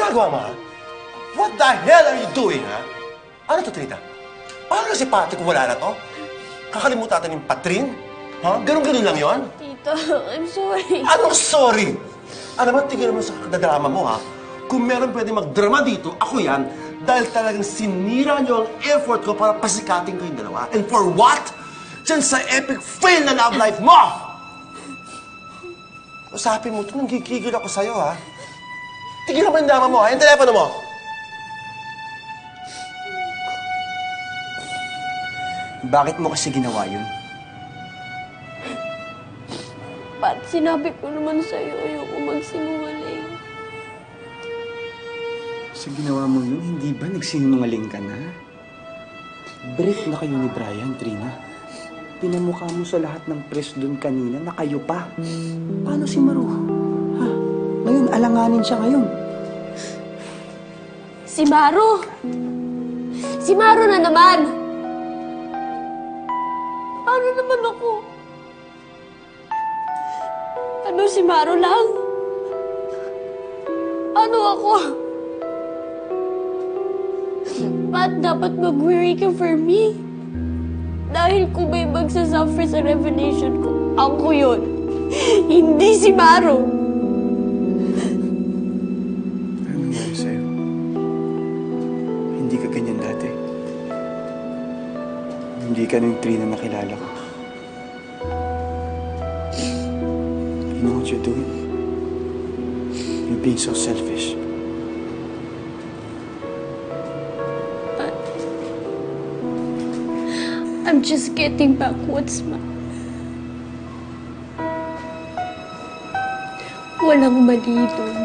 ginagawa mo, ha? What the hell are you doing, ha? Ano to, Trina? Paano si Patrick kung wala na to? Kakalimutan natin yung Patrin? Ha? Ganun-ganun lang yon? Tito, I'm sorry. Anong sorry? Alam mo, tigil mo sa kadadrama mo, ha? Kung meron pwede magdrama dito, ako yan, dahil talagang sinira niyo ang effort ko para pasikatin ko yung dalawa. And for what? Diyan sa epic fail na love life mo! Usapin mo ito, nanggigigil ako sa'yo, ha? Tigilan mo yung drama mo, ha? Yung telepono mo! Bakit mo kasi ginawa yun? Pat, sinabi ko naman sa'yo, ayoko magsinungaling. Sa ginawa mo yun, hindi ba nagsinungaling ka na? Break na kayo ni Brian, Trina. Pinamukha mo sa lahat ng press doon kanina na kayo pa. Paano si Maru? Ha? Ngayon, alanganin siya ngayon. Si Maru! Si Maru na naman! Paano naman ako? Ano, si Maru lang? Ano ako? Pat, dapat mag-worry ka for me. Dahil kung may magsasuffer sa revelation ko, ako yun. Hindi si Maru. Ano nangyari sa'yo? Hindi ka ganyan dati. Hindi ka nung Trina na kilala ko. You know what you're doing? You're being so selfish. I'm just getting back what's mine. Walang mali doon.